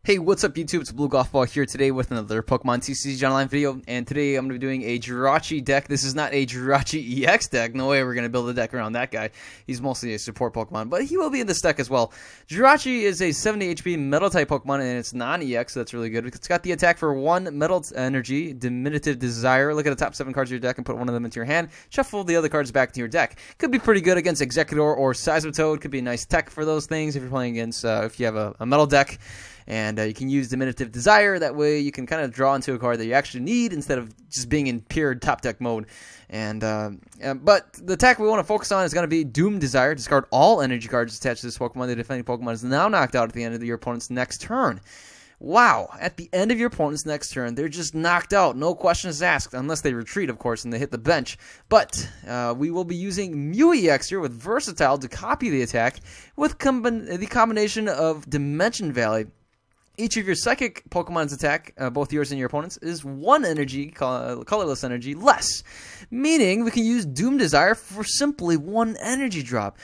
Hey, what's up YouTube? It's abluegolfball here today with another Pokemon TCG Online video, and today I'm going to be doing a Jirachi deck. This is not a Jirachi EX deck. No way we're going to build a deck around that guy. He's mostly a support Pokemon, but he will be in this deck as well. Jirachi is a 70 HP Metal-type Pokemon, and it's non-EX, so that's really good. It's got the attack for 1 Metal Energy, Diminutive Desire. Look at the top 7 cards of your deck and put one of them into your hand. Shuffle the other cards back to your deck. Could be pretty good against Executor or Seismitoad. Could be a nice tech for those things if you're playing against, if you have a Metal deck. And you can use Diminutive Desire. That way you can kind of draw into a card that you actually need instead of just being in pure top deck mode. But the attack we want to focus on is going to be Doom Desire. Discard all energy cards attached to this Pokemon. The defending Pokemon is now knocked out at the end of your opponent's next turn. Wow, at the end of your opponent's next turn, they're just knocked out. No questions asked, unless they retreat, of course, and they hit the bench. But we will be using Mew EX here with Versatile to copy the attack with the combination of Dimension Valley. Each of your Psychic Pokemon's attack, both yours and your opponent's, is 1 energy, colorless energy, less. Meaning we can use Doom Desire for simply 1 energy drop.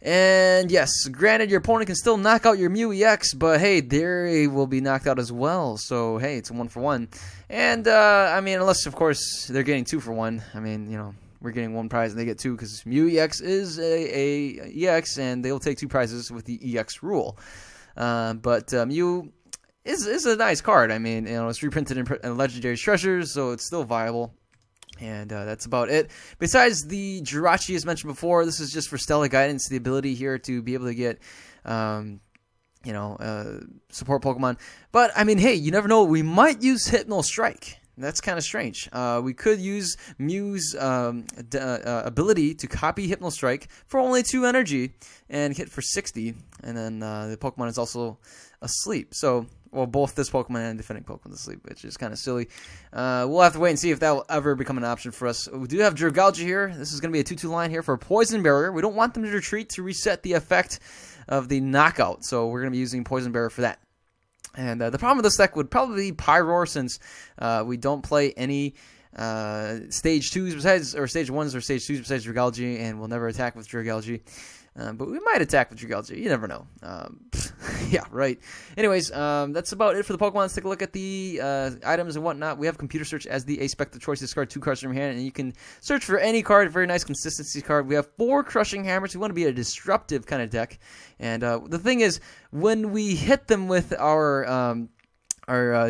And yes, granted your opponent can still knock out your Mew EX, but hey, they will be knocked out as well. So hey, it's a 1-for-1. And I mean, unless of course they're getting 2-for-1. I mean, you know, we're getting 1 prize and they get 2 because Mew EX is a EX, and they'll take 2 prizes with the EX rule. But Mew is a nice card. I mean, you know, it's reprinted in Legendary Treasures, so it's still viable. And that's about it. Besides the Jirachi, as mentioned before, this is just for Stella Guidance, the ability here to be able to get, support Pokemon. But, I mean, hey, you never know. We might use Hypno Strike. That's kind of strange. We could use Mew's ability to copy Hypno Strike for only 2 energy and hit for 60. And then the Pokemon is also asleep. So, well, both this Pokemon and defending Pokemon asleep, which is kind of silly. We'll have to wait and see if that will ever become an option for us. We do have Jirachi here. This is going to be a 2-2 line here for a Poison Barrier. We don't want them to retreat to reset the effect of the knockout. So we're going to be using Poison Barrier for that. And the problem with this deck would probably be Pyroar, since we don't play any stage 2s besides, or stage 1s or stage 2s besides Jirachi, and we'll never attack with Jirachi. But we might attack with Jirachi. You never know. Yeah, right. Anyways, that's about it for the Pokemon. Let's take a look at the items and whatnot. We have Computer Search as the aspect of choice. Discard 2 cards from your hand, and you can search for any card. Very nice consistency card. We have 4 Crushing Hammers. We want to be a disruptive kind of deck. And the thing is, when we hit them with our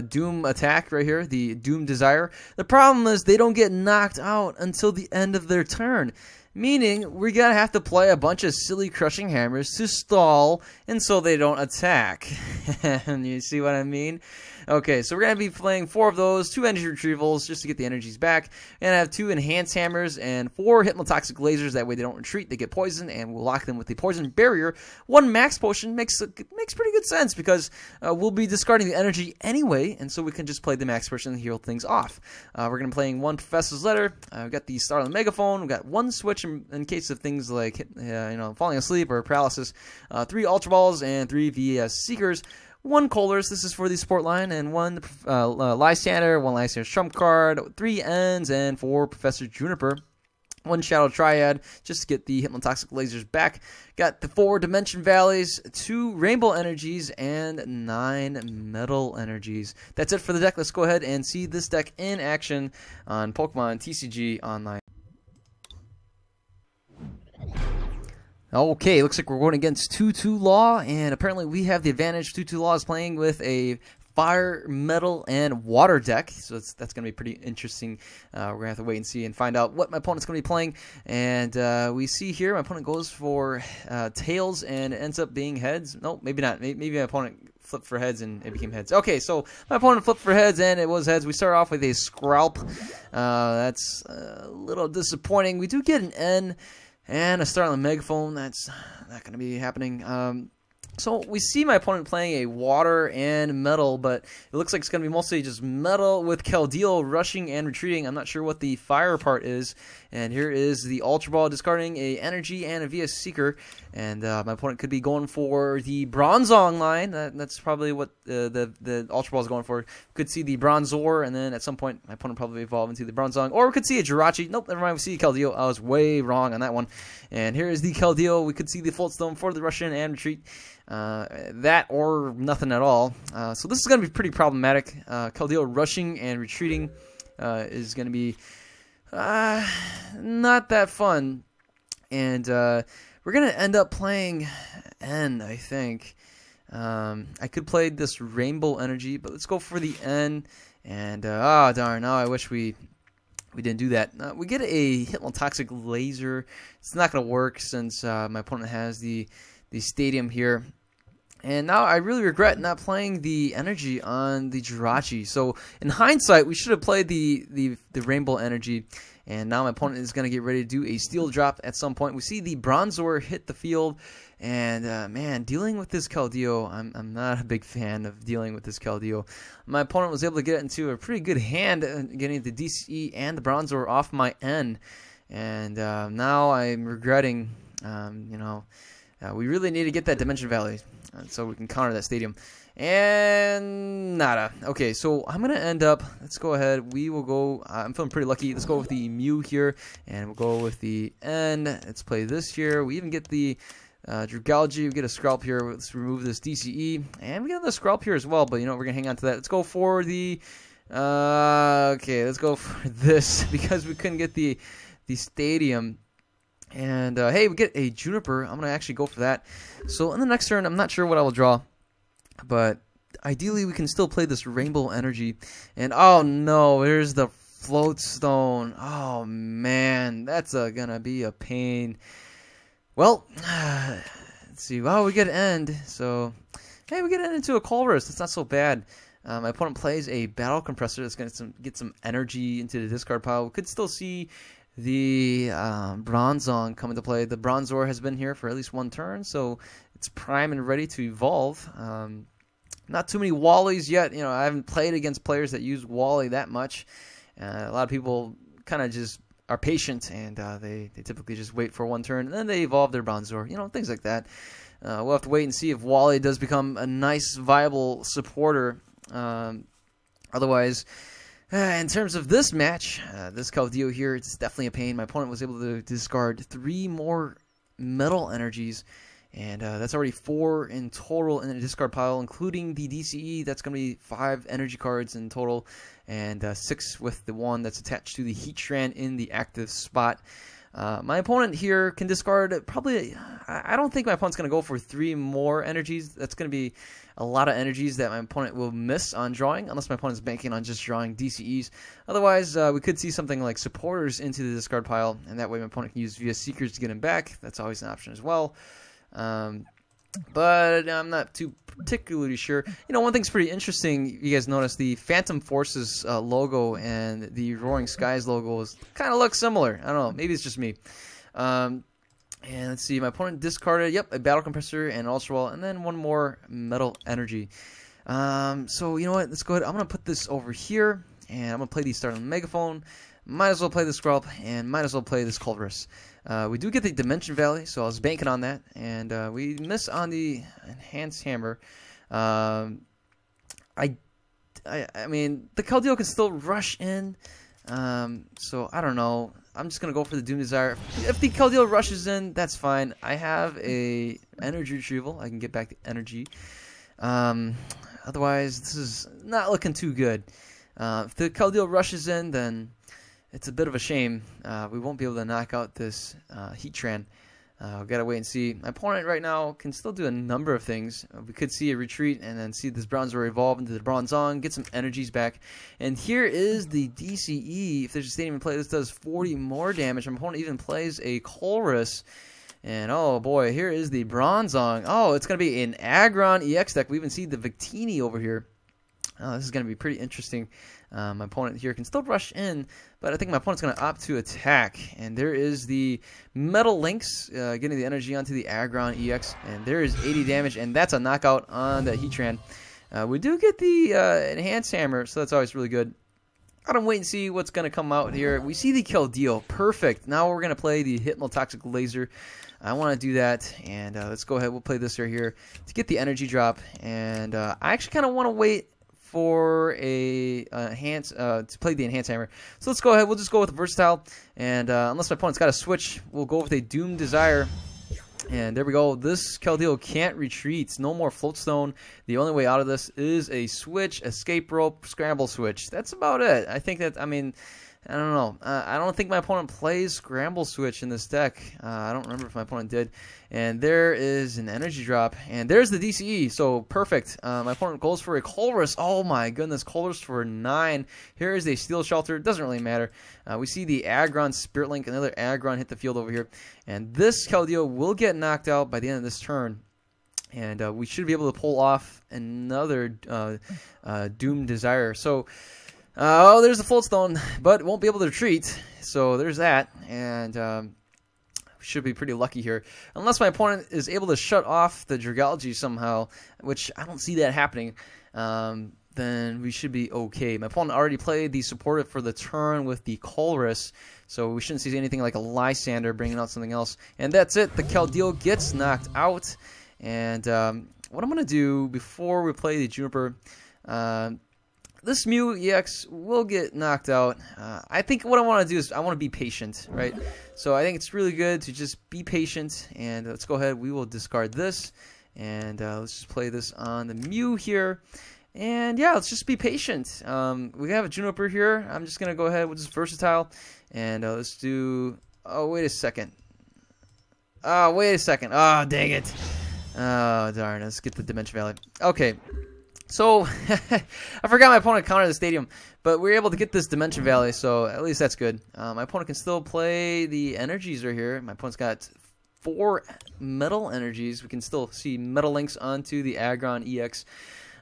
Doom attack right here, the Doom Desire, the problem is they don't get knocked out until the end of their turn. Meaning, we're going to have to play a bunch of silly Crushing Hammers to stall, and so they don't attack. And you see what I mean? Okay, so we're going to be playing 4 of those, 2 energy retrievals just to get the energies back. And I have 2 Enhanced Hammers and 4 Hypnotoxic Lasers. That way they don't retreat, they get poisoned, and we'll lock them with the Poison Barrier. 1 Max Potion makes pretty good sense because we'll be discarding the energy anyway, and so we can just play the Max Potion and heal things off. We're going to be playing 1 Professor's Letter. We've got the Starling Megaphone. We've got 1 Switch in case of things like falling asleep or paralysis. 3 Ultra Balls and 3 VS Seekers. 1 Colors, this is for the support line, and 1 Lysander, 1 Lysander's Trump card, 3 Ends, and 4 Professor Juniper. 1 Shadow Triad, just to get the Hypnotoxic Lasers back. Got the 4 Dimension Valleys, 2 Rainbow Energies, and 9 Metal Energies. That's it for the deck. Let's go ahead and see this deck in action on Pokemon TCG Online. Okay, looks like we're going against 2-2 Law, and apparently we have the advantage. 2-2 Law is playing with a Fire, Metal, and Water deck, so that's going to be pretty interesting. We're going to have to wait and see and find out what my opponent's going to be playing. And we see here my opponent goes for Tails and it ends up being Heads. No, maybe not. Maybe my opponent flipped for Heads and it became Heads. Okay, so my opponent flipped for Heads and it was Heads. We start off with a Scralp. That's a little disappointing. We do get an N and a Starling Megaphone. That's not going to be happening. So we see my opponent playing a Water and Metal, but it looks like it's going to be mostly just Metal with Keldeo rushing and retreating. I'm not sure what the Fire part is. And here is the Ultra Ball discarding a Energy and a VS Seeker. And my opponent could be going for the Bronzong line. That's probably what the Ultra Ball is going for. We could see the Bronzor, and then at some point my opponent probably evolve into the Bronzong. Or we could see a Jirachi. Nope, never mind. We see Keldeo. I was way wrong on that one. And here is the Keldeo. We could see the Floatstone for the Russian and retreat. That or nothing at all. So this is going to be pretty problematic. Keldeo rushing and retreating is going to be not that fun. And we're going to end up playing N, I think. I could play this Rainbow Energy, but let's go for the N. And, oh, darn, now I wish we didn't do that. We get a Hypnotoxic Laser. It's not going to work since my opponent has the Stadium here. And now I really regret not playing the Energy on the Jirachi. So in hindsight, we should have played the Rainbow Energy. And now my opponent is going to get ready to do a Steel Drop at some point. We see the Bronzor hit the field. And, man, dealing with this Keldeo, I'm not a big fan of dealing with this Keldeo. My opponent was able to get into a pretty good hand, getting the DCE and the Bronzor off my N. And now I'm regretting, we really need to get that Dimension Valley so we can counter that Stadium. And nada. Okay, so I'm going to end up, let's go ahead. We will go, I'm feeling pretty lucky. Let's go with the Mew here, and we'll go with the N. Let's play this here. We even get the Dragalge. We get a Scralp here. Let's remove this DCE. And we get another Scralp here as well, but, we're going to hang on to that. Let's go for the, okay, let's go for this because we couldn't get the Stadium. And, hey, we get a Juniper. I'm going to actually go for that. So in the next turn, I'm not sure what I will draw. But ideally, we can still play this Rainbow Energy. And, oh, no, there's the Floatstone. Oh, man, that's going to be a pain. Well, let's see. Wow, we get an End. So, hey, we get an End into a Colress. That's not so bad. My opponent plays a Battle Compressor that's going to get some energy into the discard pile. We could still see the Bronzong come into play. The Bronzor has been here for at least one turn, so it's prime and ready to evolve. Not too many Wallies yet. I haven't played against players that use Wally that much. A lot of people kind of just are patient, and they typically just wait for one turn, and then they evolve their Bronzor, things like that. We'll have to wait and see if Wally does become a nice, viable supporter. Otherwise, in terms of this match, this Keldeo here, it's definitely a pain. My opponent was able to discard 3 more Metal Energies, and that's already 4 in total in the discard pile, including the DCE. That's going to be 5 energy cards in total, and 6 with the one that's attached to the Heatran in the active spot. My opponent here can discard probably, I don't think my opponent's going to go for 3 more energies. That's going to be a lot of energies that my opponent will miss on drawing, unless my opponent's banking on just drawing DCEs. Otherwise, we could see something like Supporters into the discard pile, and that way my opponent can use VS Seekers to get him back. That's always an option as well. But I'm not too particularly sure. One thing's pretty interesting. You guys notice the Phantom Forces logo and the Roaring Skies logo kind of look similar. I don't know. Maybe it's just me. And let's see. My opponent discarded, a Battle Compressor and Ultra Ball, and then 1 more Metal Energy. So, you know what? Let's go ahead. I'm going to put this over here, and I'm going to play the Startling Megaphone. Might as well play the Scralp, and might as well play this Colress. We do get the Dimension Valley, so I was banking on that, and we miss on the Enhanced Hammer. I mean, the Keldeo can still rush in, so I don't know. I'm just going to go for the Doom Desire. If the Keldeo rushes in, that's fine. I have a Energy Retrieval. I can get back the energy. Otherwise, this is not looking too good. If the Keldeo rushes in, then it's a bit of a shame. We won't be able to knock out this Heatran. We've got to wait and see. My opponent right now can still do a number of things. We could see a retreat and then see this Bronzor evolve into the Bronzong, get some energies back. And here is the DCE. If there's a Stadium in play, this does 40 more damage. My opponent even plays a Colress. And oh boy, here is the Bronzong. Oh, it's going to be an Aggron EX deck. We even see the Victini over here. This is going to be pretty interesting. My opponent here can still rush in, but I think my opponent's going to opt to attack. And there is the Metal Lynx getting the energy onto the Aggron EX. And there is 80 damage, and that's a knockout on the Heatran. We do get the Enhanced Hammer, so that's always really good. gotta wait and see what's gonna come out here. We see the Keldeo, perfect. Now we're gonna play the Hypnotoxic Laser. I want to do that, and let's go ahead. We'll play this right here to get the energy drop, and I actually kind of want to wait for a to play the enhanced hammer. So let's go ahead. We'll just go with versatile, and unless my opponent's got a switch, we'll go with a Doom Desire. And there we go. This Keldeo can't retreat. No more floatstone. The only way out of this is a switch, escape rope, scramble switch. That's about it. I think that, I mean, I don't know. I don't think my opponent plays scramble switch in this deck. I don't remember if my opponent did. And there is an energy drop. And there's the DCE. So perfect. My opponent goes for a Colress. Oh my goodness. Colress for 9. Here is a Steel Shelter. Doesn't really matter. We see the Aggron Spirit Link. Another Aggron hit the field over here. And this Keldeo will get knocked out by the end of this turn. And we should be able to pull off another Doom Desire. So... oh, there's the Floatstone, but it won't be able to retreat. So there's that, and we should be pretty lucky here. Unless my opponent is able to shut off the Jirachi somehow, which I don't see that happening, then we should be okay. My opponent already played the supportive for the turn with the Colress, so we shouldn't see anything like a Lysander bringing out something else. And that's it. The Keldeo gets knocked out. And what I'm going to do before we play the Juniper... this Mew EX will get knocked out. I think what I want to do is I want to be patient, right? So I think it's really good to just be patient. And let's go ahead. We will discard this. And let's just play this on the Mew here. And yeah, let's just be patient. We have a Juniper here. I'm just going to go ahead with this Versatile. And let's do... oh, wait a second. Oh, wait a second. Oh, dang it. Oh, darn. Let's get the Dimension Valley. Okay. So, I forgot my opponent countered the stadium, but we were able to get this Dimension Valley, so at least that's good. My opponent can still play the energies right here. My opponent's got 4 metal energies. We can still see metal links onto the Aggron EX.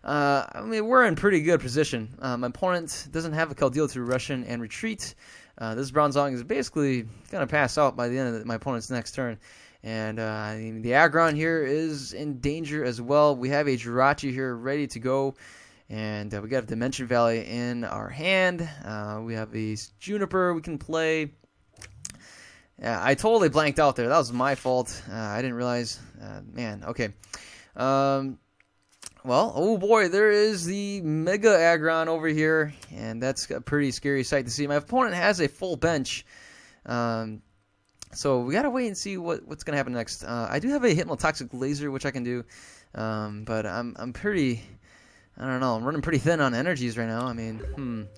I mean, we're in pretty good position. My opponent doesn't have a Keldeo to rush in and retreat. This Bronzong is basically going to pass out by the end of my opponent's next turn. And I mean, the Aggron here is in danger as well. We have a Jirachi here ready to go. And we got a Dimension Valley in our hand. We have a Juniper we can play. Yeah, I totally blanked out there. That was my fault. I didn't realize. Man, okay. Well, oh boy, there is the Mega Aggron over here. And that's a pretty scary sight to see. My opponent has a full bench. So we gotta wait and see what's gonna happen next. I do have a Hypnotoxic Laser, which I can do, but I'm pretty, I don't know, I'm running pretty thin on energies right now. I mean,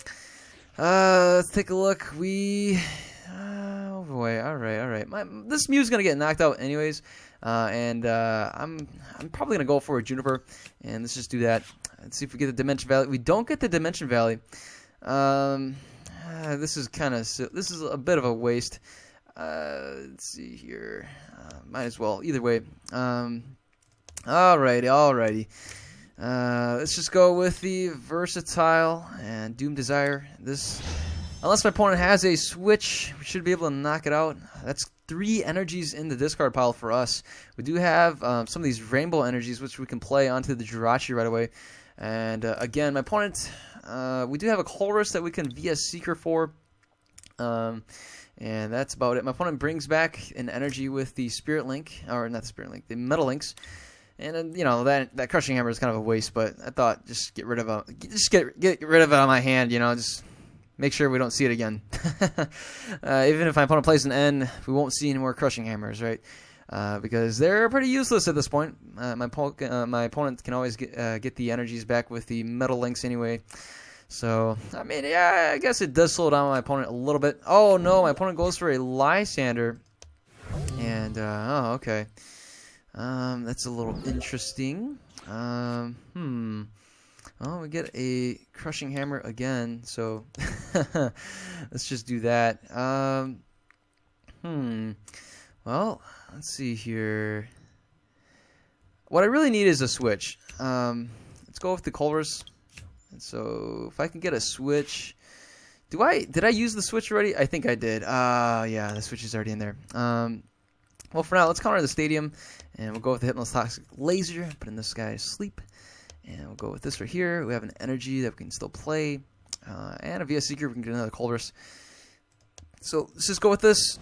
let's take a look. Oh boy, all right. This Mew's gonna get knocked out anyways, and I'm probably gonna go for a Juniper, and let's just do that. Let's see if we get the Dimension Valley. We don't get the Dimension Valley. This is a bit of a waste. Let's see here. Might as well. Either way. Alrighty. Let's just go with the Versatile and Doom Desire. This, unless my opponent has a switch, we should be able to knock it out. That's 3 energies in the discard pile for us. We do have some of these rainbow energies, which we can play onto the Jirachi right away. And again, my opponent, we do have a Colress that we can VS Seeker for. And that's about it. My opponent brings back an energy with the Spirit Link, or not the Spirit Link, the Metal Links. And then, you know, that Crushing Hammer is kind of a waste, but I thought just get rid of it. Just get rid of it on my hand, you know, just make sure we don't see it again. Even if my opponent plays an N, we won't see any more Crushing Hammers, right? Because they're pretty useless at this point. My opponent can always get the energies back with the Metal Links anyway. So, I mean, yeah, I guess it does slow down my opponent a little bit. Oh, no, my opponent goes for a Lysander. And, oh, okay. That's a little interesting. Oh, we get a Crushing Hammer again. So, let's just do that. Well, let's see here. What I really need is a switch. Let's go with the Colress. So if I can get a switch, did I use the switch already? I think I did. Yeah, the switch is already in there. Well, for now, let's counter the stadium, and we'll go with the Hypnotoxic Laser, put in this guy to sleep, and we'll go with this right here. We have an energy that we can still play, and a VS Seeker. We can get another Colress. So let's just go with this.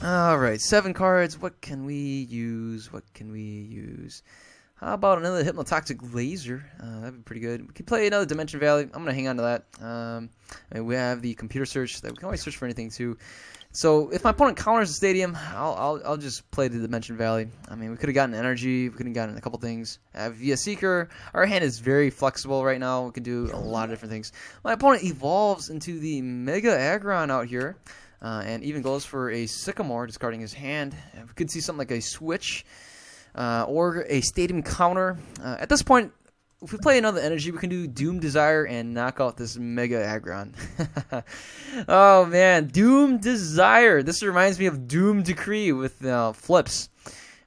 All right, 7 cards. What can we use? What can we use? How about another Hypnotoxic Laser? That'd be pretty good. We could play another Dimension Valley. I'm going to hang on to that. And we have the Computer Search. That we can always search for anything, too. So if my opponent counters the Stadium, I'll just play the Dimension Valley. I mean, we could have gotten Energy. We could have gotten a couple things. Via Seeker. Our hand is very flexible right now. We can do a lot of different things. My opponent evolves into the Mega Aggron out here. And even goes for a Sycamore, discarding his hand. We could see something like a Switch. Or a Stadium counter. At this point, if we play another Energy, we can do Doom Desire and knock out this Mega Aggron. Oh man, Doom Desire. This reminds me of Doom Decree with flips.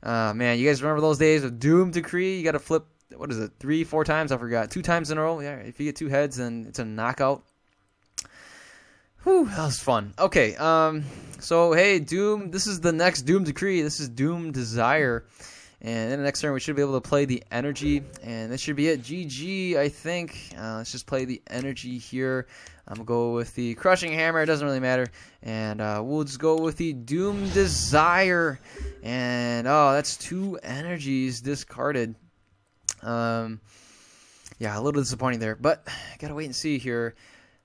Man, you guys remember those days of Doom Decree? You got to flip, what is it, 3, 4 times? I forgot. 2 times in a row. Yeah, if you get 2 heads, then it's a knockout. Whew, that was fun. Okay, so hey, Doom, this is the next Doom Decree. This is Doom Desire. And then the next turn, we should be able to play the Energy. And that should be it. GG, I think. Let's just play the Energy here. I'm going to go with the Crushing Hammer. It doesn't really matter. And we'll just go with the Doom Desire. And, oh, that's 2 energies discarded. Yeah, a little disappointing there. But I got to wait and see here.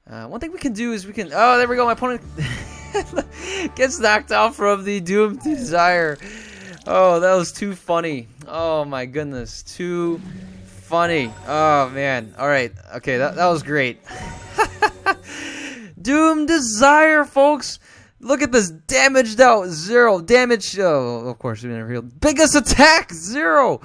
One thing we can do is we can... Oh, there we go. My opponent gets knocked out from the Doom Desire. Oh, that was too funny. Oh, my goodness. Too funny. Oh, man. All right. Okay, that was great. Doom Desire, folks. Look at this. Damaged out. 0. Damage. Oh, of course, we never healed. Biggest attack. 0.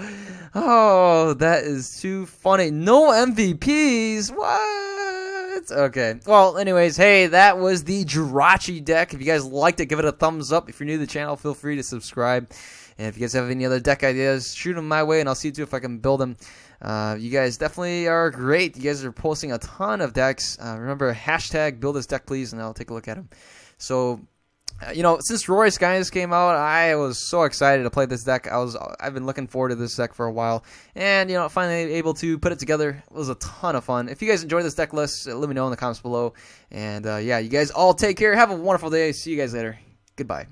Oh, that is too funny. No MVPs. What? Okay. Well, anyways, hey, that was the Jirachi deck. If you guys liked it, give it a thumbs up. If you're new to the channel, feel free to subscribe. And if you guys have any other deck ideas, shoot them my way, and I'll see if I can build them. You guys definitely are great. You guys are posting a ton of decks. Remember, hashtag build this deck, please, and I'll take a look at them. So, you know, since Roy Skyness came out, I was so excited to play this deck. I've been looking forward to this deck for a while, and you know, finally able to put it together. It was a ton of fun. If you guys enjoyed this deck list, let me know in the comments below. And yeah, you guys all take care. Have a wonderful day. See you guys later. Goodbye.